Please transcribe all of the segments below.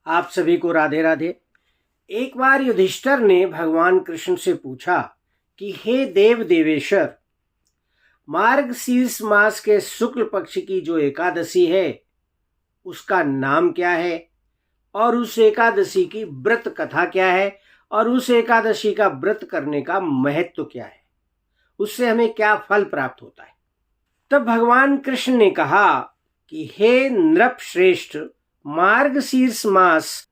आप सभी को राधे राधे। एक बार युधिष्ठिर ने भगवान कृष्ण से पूछा कि हे देव देवेश्वर, मार्गशीर्ष मास के शुक्ल पक्ष की जो एकादशी है उसका नाम क्या है, और उस एकादशी की व्रत कथा क्या है, और उस एकादशी का व्रत करने का महत्व क्या है, उससे हमें क्या फल प्राप्त होता है। तब भगवान कृष्ण ने कहा कि हे नृप श्रेष्ठ, मार्गशीर्ष मास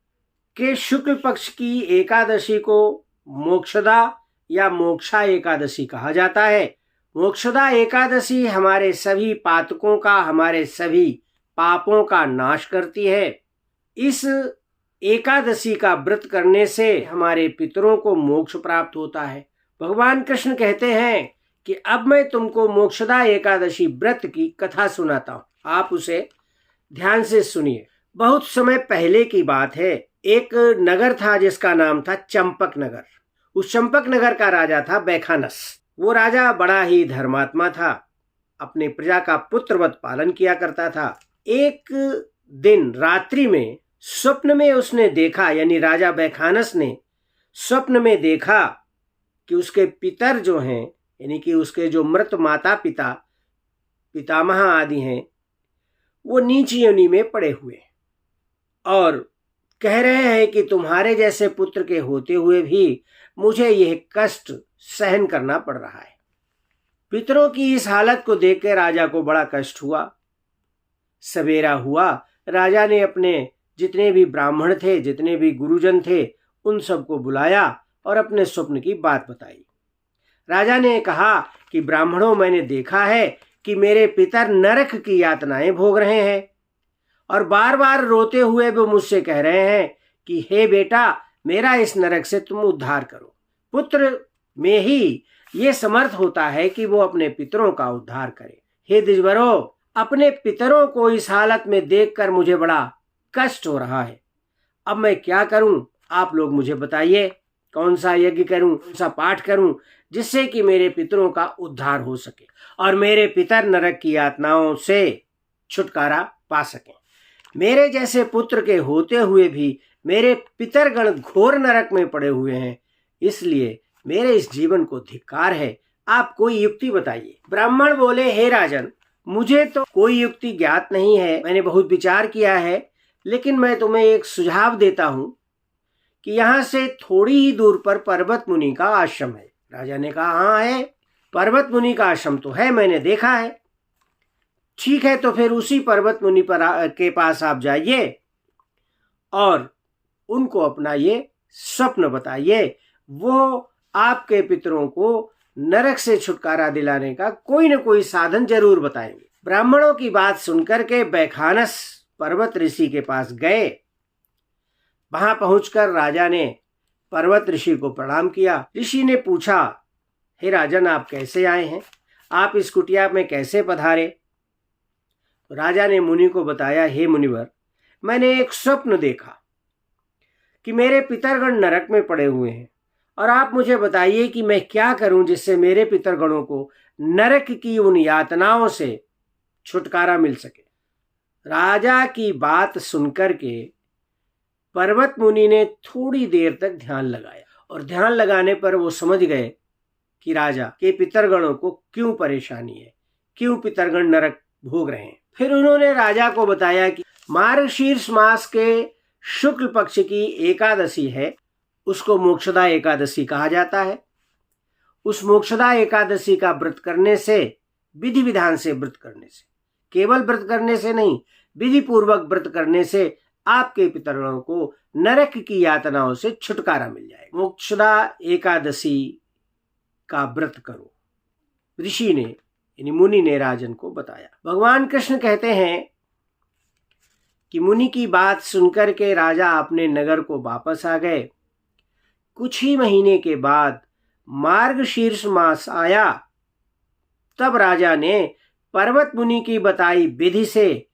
के शुक्ल पक्ष की एकादशी को मोक्षदा या मोक्षा एकादशी कहा जाता है। मोक्षदा एकादशी हमारे सभी पातकों का, हमारे सभी पापों का नाश करती है। इस एकादशी का व्रत करने से हमारे पितरों को मोक्ष प्राप्त होता है। भगवान कृष्ण कहते हैं कि अब मैं तुमको मोक्षदा एकादशी व्रत की कथा सुनाता हूं, आप उसे ध्यान से सुनिए। बहुत समय पहले की बात है, एक नगर था जिसका नाम था चंपक नगर। उस चंपक नगर का राजा था बैखानस। वो राजा बड़ा ही धर्मात्मा था, अपने प्रजा का पुत्रवत पालन किया करता था। एक दिन रात्रि में स्वप्न में उसने देखा, यानी राजा बैखानस ने स्वप्न में देखा कि उसके पितर जो हैं, यानी कि उसके जो मृत माता पिता पितामह आदि हैं, वो नीच योनि में पड़े हुए और कह रहे हैं कि तुम्हारे जैसे पुत्र के होते हुए भी मुझे यह कष्ट सहन करना पड़ रहा है। पितरों की इस हालत को देखकर राजा को बड़ा कष्ट हुआ। सवेरा हुआ, राजा ने अपने जितने भी ब्राह्मण थे, जितने भी गुरुजन थे, उन सबको बुलाया और अपने स्वप्न की बात बताई। राजा ने कहा कि ब्राह्मणों, मैंने देखा है कि मेरे पितर नरक की यातनाएं भोग रहे हैं और बार बार रोते हुए वो मुझसे कह रहे हैं कि हे बेटा, मेरा इस नरक से तुम उद्धार करो। पुत्र में ही ये समर्थ होता है कि वो अपने पितरों का उद्धार करे। हे द्विजवरों, अपने पितरों को इस हालत में देखकर मुझे बड़ा कष्ट हो रहा है। अब मैं क्या करूं, आप लोग मुझे बताइए। कौन सा यज्ञ करूं, कौन सा पाठ करूं, जिससे कि मेरे पितरों का उद्धार हो सके और मेरे पितर नरक की यातनाओं से छुटकारा पा सकें। मेरे जैसे पुत्र के होते हुए भी मेरे पितरगण घोर नरक में पड़े हुए हैं, इसलिए मेरे इस जीवन को धिक्कार है। आप कोई युक्ति बताइए। ब्राह्मण बोले, हे राजन, मुझे तो कोई युक्ति ज्ञात नहीं है, मैंने बहुत विचार किया है, लेकिन मैं तुम्हें एक सुझाव देता हूं कि यहाँ से थोड़ी ही दूर पर पर्वत मुनि का आश्रम है। राजा ने कहा, हाँ है, पर्वत मुनि का आश्रम तो है, मैंने देखा है। ठीक है, तो फिर उसी पर्वत मुनि के पास आप जाइए और उनको अपना ये स्वप्न बताइए। वो आपके पितरों को नरक से छुटकारा दिलाने का कोई न कोई साधन जरूर बताएंगे। ब्राह्मणों की बात सुनकर के बैखानस पर्वत ऋषि के पास गए। वहां पहुंचकर राजा ने पर्वत ऋषि को प्रणाम किया। ऋषि ने पूछा, हे राजन, आप कैसे आए हैं, आप इस कुटिया में कैसे पधारे? तो राजा ने मुनि को बताया, हे मुनिवर, मैंने एक स्वप्न देखा कि मेरे पितरगण नरक में पड़े हुए हैं और आप मुझे बताइए कि मैं क्या करूं जिससे मेरे पितरगणों को नरक की उन यातनाओं से छुटकारा मिल सके। राजा की बात सुनकर के पर्वत मुनि ने थोड़ी देर तक ध्यान लगाया और ध्यान लगाने पर वो समझ गए कि राजा के पितरगणों को क्यों परेशानी है, क्यों पितरगण नरक भोग रहे हैं। फिर उन्होंने राजा को बताया कि मार्गशीर्ष मास के शुक्ल पक्ष की एकादशी है, उसको मोक्षदा एकादशी कहा जाता है। उस मोक्षदा एकादशी का व्रत करने से, विधि विधान से व्रत करने से, केवल व्रत करने से नहीं, विधि पूर्वक व्रत करने से आपके पितरों को नरक की यातनाओं से छुटकारा मिल जाएगा। मोक्षदा एकादशी का व्रत करो, ऋषि ने, यानी मुनि ने राजन को बताया। भगवान कृष्ण कहते हैं कि मुनि की बात सुनकर के राजा अपने नगर को वापस आ गए। कुछ ही महीने के बाद मार्गशीर्ष मास आया। तब राजा ने पर्वत मुनि की बताई विधि से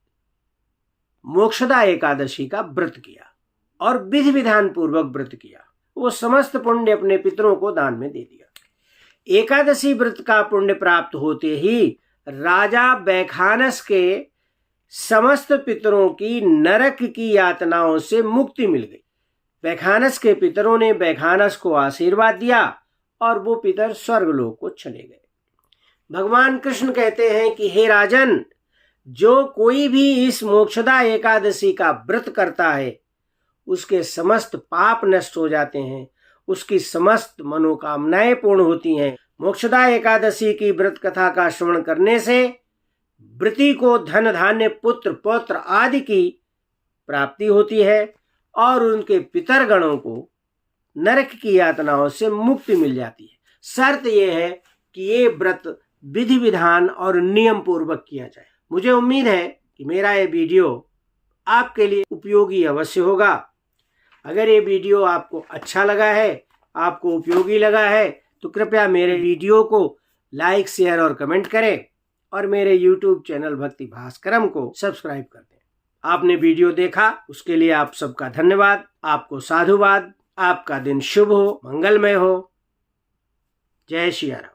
मोक्षदा एकादशी का व्रत किया और विधि विधान पूर्वक व्रत किया। वो समस्त पुण्य अपने पितरों को दान में दे दिया। एकादशी व्रत का पुण्य प्राप्त होते ही राजा बैखानस के समस्त पितरों की नरक की यातनाओं से मुक्ति मिल गई। वैखानस के पितरों ने वैखानस को आशीर्वाद दिया और वो पितर स्वर्गलोक को चले गए। भगवान कृष्ण कहते हैं कि हे राजन, जो कोई भी इस मोक्षदा एकादशी का व्रत करता है उसके समस्त पाप नष्ट हो जाते हैं, उसकी समस्त मनोकामनाएं पूर्ण होती हैं। मोक्षदा एकादशी की व्रत कथा का श्रवण करने से व्रती को धन धान्य पुत्र पौत्र आदि की प्राप्ति होती है और उनके पितरगणों को नरक की यातनाओं से मुक्ति मिल जाती है। शर्त यह है कि ये व्रत विधि विधान और नियम पूर्वक किया जाए। मुझे उम्मीद है कि मेरा ये वीडियो आपके लिए उपयोगी अवश्य होगा। अगर ये वीडियो आपको अच्छा लगा है, आपको उपयोगी लगा है, तो कृपया मेरे वीडियो को लाइक शेयर और कमेंट करें और मेरे YouTube चैनल भक्ति भास्करम को सब्सक्राइब कर दें। आपने वीडियो देखा उसके लिए आप सबका धन्यवाद। आपको साधुवाद। आपका दिन शुभ हो, मंगलमय हो। जय श्री राम।